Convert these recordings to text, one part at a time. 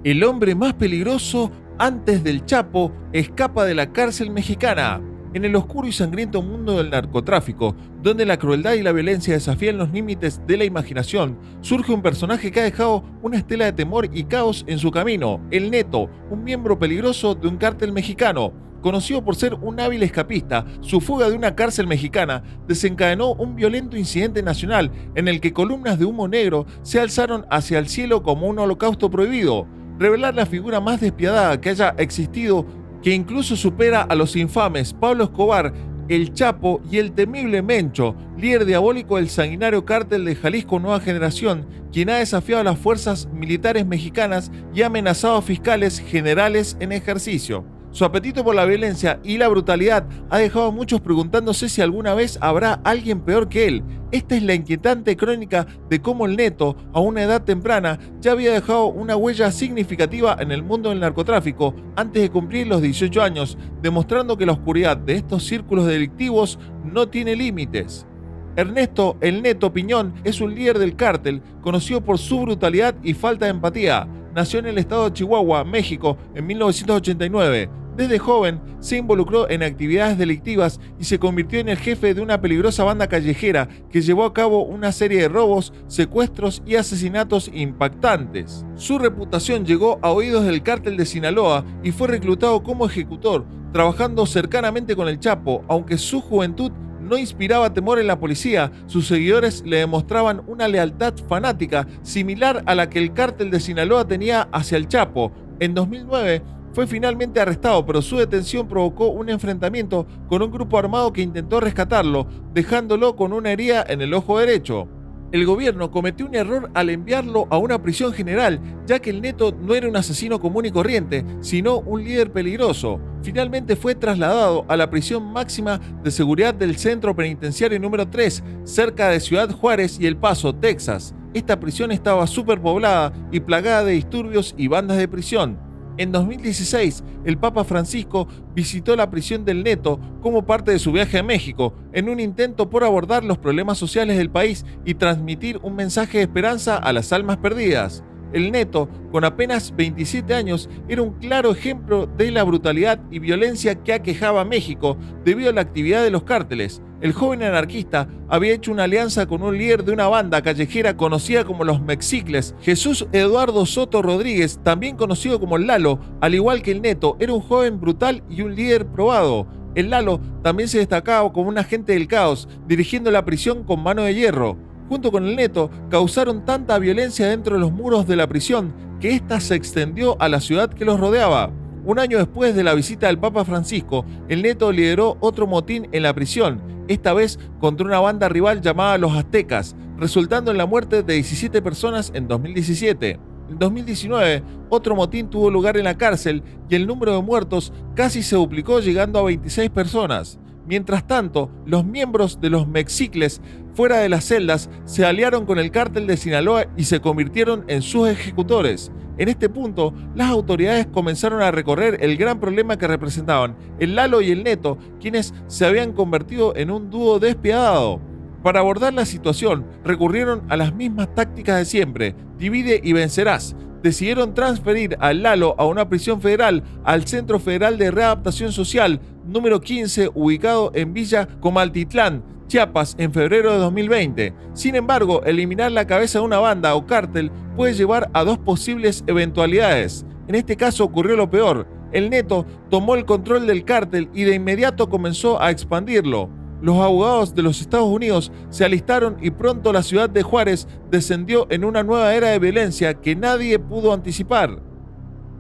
El hombre más peligroso antes del Chapo escapa de la cárcel mexicana. En el oscuro y sangriento mundo del narcotráfico, donde la crueldad y la violencia desafían los límites de la imaginación, surge un personaje que ha dejado una estela de temor y caos en su camino: el Neto, un miembro peligroso de un cártel mexicano. Conocido por ser un hábil escapista, su fuga de una cárcel mexicana desencadenó un violento incidente nacional en el que columnas de humo negro se alzaron hacia el cielo como un holocausto prohibido. Revelar la figura más despiadada que haya existido, que incluso supera a los infames Pablo Escobar, el Chapo y el temible Mencho, líder diabólico del sanguinario cártel de Jalisco Nueva Generación, quien ha desafiado a las fuerzas militares mexicanas y ha amenazado a fiscales generales en ejercicio. Su apetito por la violencia y la brutalidad ha dejado a muchos preguntándose si alguna vez habrá alguien peor que él. Esta es la inquietante crónica de cómo el Neto, a una edad temprana, ya había dejado una huella significativa en el mundo del narcotráfico antes de cumplir los 18 años, demostrando que la oscuridad de estos círculos delictivos no tiene límites. Ernesto "El Neto" Piñón es un líder del cártel, conocido por su brutalidad y falta de empatía. Nació en el estado de Chihuahua, México, en 1989. Desde joven se involucró en actividades delictivas y se convirtió en el jefe de una peligrosa banda callejera que llevó a cabo una serie de robos, secuestros y asesinatos impactantes. Su reputación llegó a oídos del cártel de Sinaloa y fue reclutado como ejecutor, trabajando cercanamente con el Chapo. Aunque su juventud no inspiraba temor en la policía, sus seguidores le demostraban una lealtad fanática similar a la que el cártel de Sinaloa tenía hacia el Chapo. En 2009 fue finalmente arrestado, pero su detención provocó un enfrentamiento con un grupo armado que intentó rescatarlo, dejándolo con una herida en el ojo derecho. El gobierno cometió un error al enviarlo a una prisión general, ya que el Neto no era un asesino común y corriente, sino un líder peligroso. Finalmente fue trasladado a la prisión máxima de seguridad del Centro Penitenciario número 3, cerca de Ciudad Juárez y El Paso, Texas. Esta prisión estaba superpoblada y plagada de disturbios y bandas de prisión. En 2016, el Papa Francisco visitó la prisión del Neto como parte de su viaje a México, en un intento por abordar los problemas sociales del país y transmitir un mensaje de esperanza a las almas perdidas. El Neto, con apenas 27 años, era un claro ejemplo de la brutalidad y violencia que aquejaba a México debido a la actividad de los cárteles. El joven anarquista había hecho una alianza con un líder de una banda callejera conocida como los Mexicles, Jesús Eduardo Soto Rodríguez, también conocido como Lalo. Al igual que el Neto, era un joven brutal y un líder probado. El Lalo también se destacaba como un agente del caos, dirigiendo la prisión con mano de hierro. Junto con el Neto, causaron tanta violencia dentro de los muros de la prisión que ésta se extendió a la ciudad que los rodeaba. Un año después de la visita del Papa Francisco, el Neto lideró otro motín en la prisión, esta vez contra una banda rival llamada Los Aztecas, resultando en la muerte de 17 personas en 2017. En 2019, otro motín tuvo lugar en la cárcel y el número de muertos casi se duplicó, llegando a 26 personas. Mientras tanto, los miembros de los Mexicles fuera de las celdas se aliaron con el cártel de Sinaloa y se convirtieron en sus ejecutores. En este punto, las autoridades comenzaron a recorrer el gran problema que representaban el Lalo y el Neto, quienes se habían convertido en un dúo despiadado. Para abordar la situación, recurrieron a las mismas tácticas de siempre: divide y vencerás. Decidieron transferir al Lalo a una prisión federal, al Centro Federal de Readaptación Social número 15, ubicado en Villa Comaltitlán, Chiapas, en febrero de 2020. Sin embargo, eliminar la cabeza de una banda o cártel puede llevar a dos posibles eventualidades. En este caso ocurrió lo peor: el Neto tomó el control del cártel y de inmediato comenzó a expandirlo. Los abogados de los Estados Unidos se alistaron y pronto la ciudad de Juárez descendió en una nueva era de violencia que nadie pudo anticipar.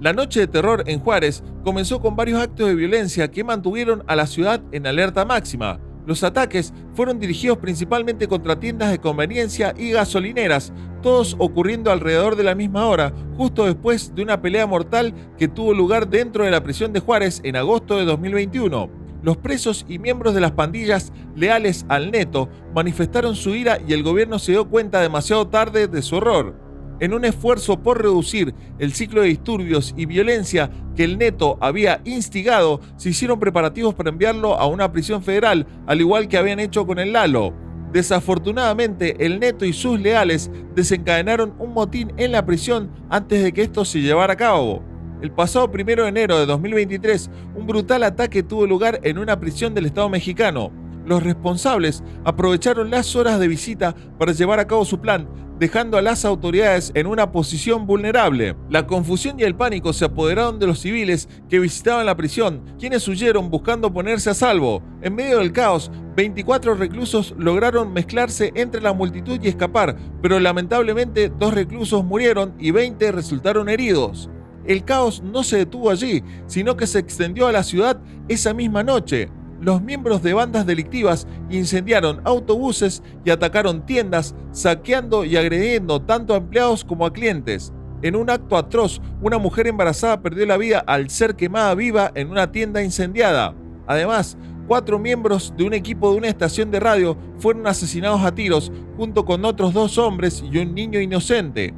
La noche de terror en Juárez comenzó con varios actos de violencia que mantuvieron a la ciudad en alerta máxima. Los ataques fueron dirigidos principalmente contra tiendas de conveniencia y gasolineras, todos ocurriendo alrededor de la misma hora, justo después de una pelea mortal que tuvo lugar dentro de la prisión de Juárez en agosto de 2021. Los presos y miembros de las pandillas leales al Neto manifestaron su ira y el gobierno se dio cuenta demasiado tarde de su horror. En un esfuerzo por reducir el ciclo de disturbios y violencia que el Neto había instigado, se hicieron preparativos para enviarlo a una prisión federal, al igual que habían hecho con el Lalo. Desafortunadamente, el Neto y sus leales desencadenaron un motín en la prisión antes de que esto se llevara a cabo. El pasado 1 de enero de 2023, un brutal ataque tuvo lugar en una prisión del Estado mexicano. Los responsables aprovecharon las horas de visita para llevar a cabo su plan, dejando a las autoridades en una posición vulnerable. La confusión y el pánico se apoderaron de los civiles que visitaban la prisión, quienes huyeron buscando ponerse a salvo. En medio del caos, 24 reclusos lograron mezclarse entre la multitud y escapar, pero lamentablemente 2 reclusos murieron y 20 resultaron heridos. El caos no se detuvo allí, sino que se extendió a la ciudad esa misma noche. Los miembros de bandas delictivas incendiaron autobuses y atacaron tiendas, saqueando y agrediendo tanto a empleados como a clientes. En un acto atroz, una mujer embarazada perdió la vida al ser quemada viva en una tienda incendiada. Además, 4 miembros de un equipo de una estación de radio fueron asesinados a tiros, junto con otros 2 hombres y un niño inocente.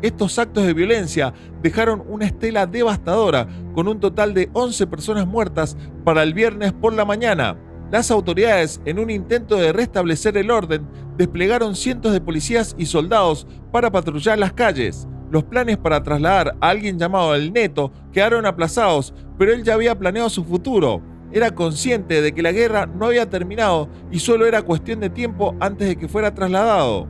Estos actos de violencia dejaron una estela devastadora, con un total de 11 personas muertas para el viernes por la mañana. Las autoridades, en un intento de restablecer el orden, desplegaron cientos de policías y soldados para patrullar las calles. Los planes para trasladar a alguien llamado El Neto quedaron aplazados, pero él ya había planeado su futuro. Era consciente de que la guerra no había terminado y solo era cuestión de tiempo antes de que fuera trasladado.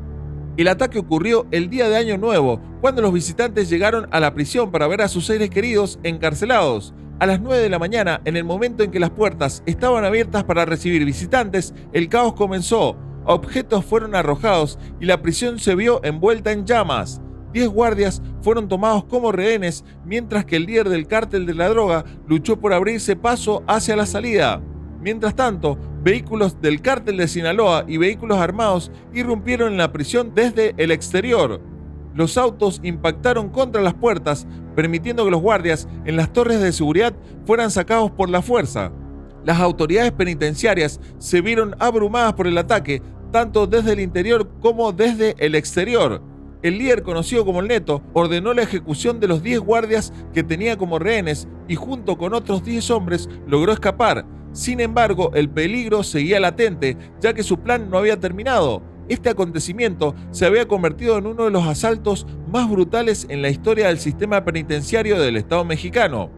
El ataque ocurrió el día de Año Nuevo, cuando los visitantes llegaron a la prisión para ver a sus seres queridos encarcelados. A las 9 de la mañana, en el momento en que las puertas estaban abiertas para recibir visitantes, el caos comenzó. Objetos fueron arrojados y la prisión se vio envuelta en llamas. 10 guardias fueron tomados como rehenes, mientras que el líder del cártel de la droga luchó por abrirse paso hacia la salida. Mientras tanto, vehículos del cártel de Sinaloa y vehículos armados irrumpieron en la prisión desde el exterior. Los autos impactaron contra las puertas, permitiendo que los guardias en las torres de seguridad fueran sacados por la fuerza. Las autoridades penitenciarias se vieron abrumadas por el ataque, tanto desde el interior como desde el exterior. El líder, conocido como El Neto, ordenó la ejecución de los 10 guardias que tenía como rehenes y junto con otros 10 hombres logró escapar. Sin embargo, el peligro seguía latente, ya que su plan no había terminado. Este acontecimiento se había convertido en uno de los asaltos más brutales en la historia del sistema penitenciario del Estado mexicano.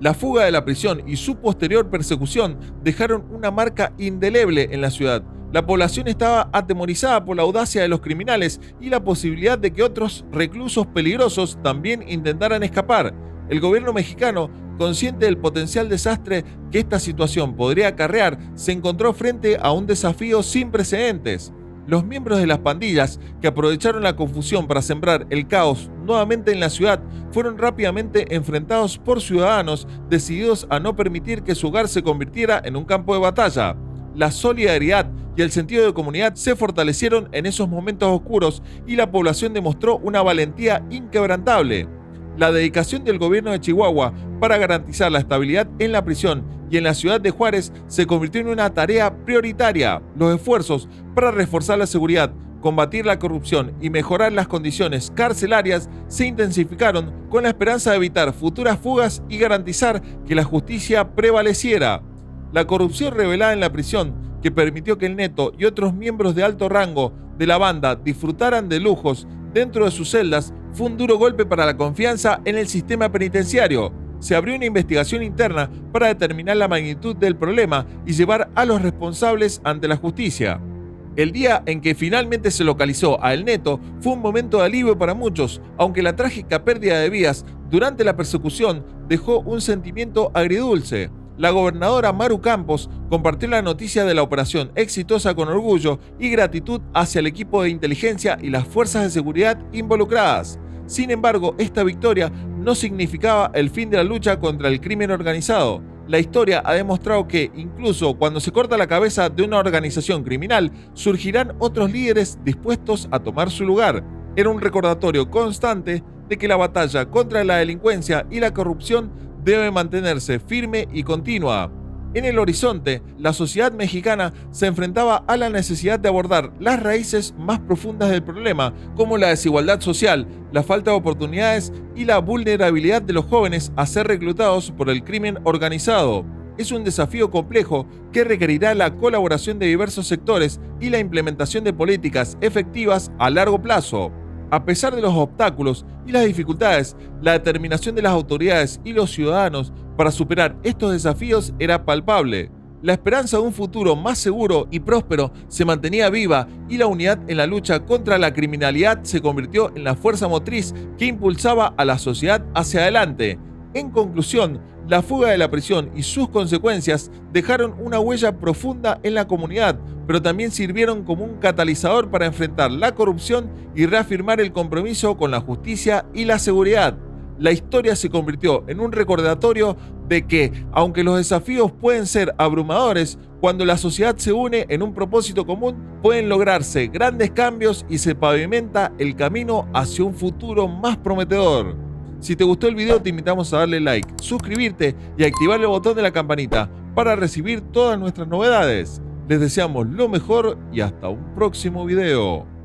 La fuga de la prisión y su posterior persecución dejaron una marca indeleble en la ciudad. La población estaba atemorizada por la audacia de los criminales y la posibilidad de que otros reclusos peligrosos también intentaran escapar. El gobierno mexicano, consciente del potencial desastre que esta situación podría acarrear, se encontró frente a un desafío sin precedentes. Los miembros de las pandillas, que aprovecharon la confusión para sembrar el caos nuevamente en la ciudad, fueron rápidamente enfrentados por ciudadanos decididos a no permitir que su hogar se convirtiera en un campo de batalla. La solidaridad y el sentido de comunidad se fortalecieron en esos momentos oscuros y la población demostró una valentía inquebrantable. La dedicación del gobierno de Chihuahua para garantizar la estabilidad en la prisión y en la ciudad de Juárez se convirtió en una tarea prioritaria. Los esfuerzos para reforzar la seguridad, combatir la corrupción y mejorar las condiciones carcelarias se intensificaron con la esperanza de evitar futuras fugas y garantizar que la justicia prevaleciera. La corrupción revelada en la prisión, que permitió que El Neto y otros miembros de alto rango de la banda disfrutaran de lujos dentro de sus celdas, fue un duro golpe para la confianza en el sistema penitenciario. Se abrió una investigación interna para determinar la magnitud del problema y llevar a los responsables ante la justicia. El día en que finalmente se localizó a El Neto fue un momento de alivio para muchos, aunque la trágica pérdida de vidas durante la persecución dejó un sentimiento agridulce. La gobernadora Maru Campos compartió la noticia de la operación exitosa con orgullo y gratitud hacia el equipo de inteligencia y las fuerzas de seguridad involucradas. Sin embargo, esta victoria no significaba el fin de la lucha contra el crimen organizado. La historia ha demostrado que, incluso cuando se corta la cabeza de una organización criminal, surgirán otros líderes dispuestos a tomar su lugar. Era un recordatorio constante de que la batalla contra la delincuencia y la corrupción debe mantenerse firme y continua. En el horizonte, la sociedad mexicana se enfrentaba a la necesidad de abordar las raíces más profundas del problema, como la desigualdad social, la falta de oportunidades y la vulnerabilidad de los jóvenes a ser reclutados por el crimen organizado. es un desafío complejo que requerirá la colaboración de diversos sectores y la implementación de políticas efectivas a largo plazo. A pesar de los obstáculos y las dificultades, la determinación de las autoridades y los ciudadanos para superar estos desafíos era palpable. La esperanza de un futuro más seguro y próspero se mantenía viva y la unidad en la lucha contra la criminalidad se convirtió en la fuerza motriz que impulsaba a la sociedad hacia adelante. En conclusión, la fuga de la prisión y sus consecuencias dejaron una huella profunda en la comunidad, pero también sirvieron como un catalizador para enfrentar la corrupción y reafirmar el compromiso con la justicia y la seguridad. La historia se convirtió en un recordatorio de que, aunque los desafíos pueden ser abrumadores, cuando la sociedad se une en un propósito común, pueden lograrse grandes cambios y se pavimenta el camino hacia un futuro más prometedor. Si te gustó el video, te invitamos a darle like, suscribirte y activar el botón de la campanita para recibir todas nuestras novedades. Les deseamos lo mejor y hasta un próximo video.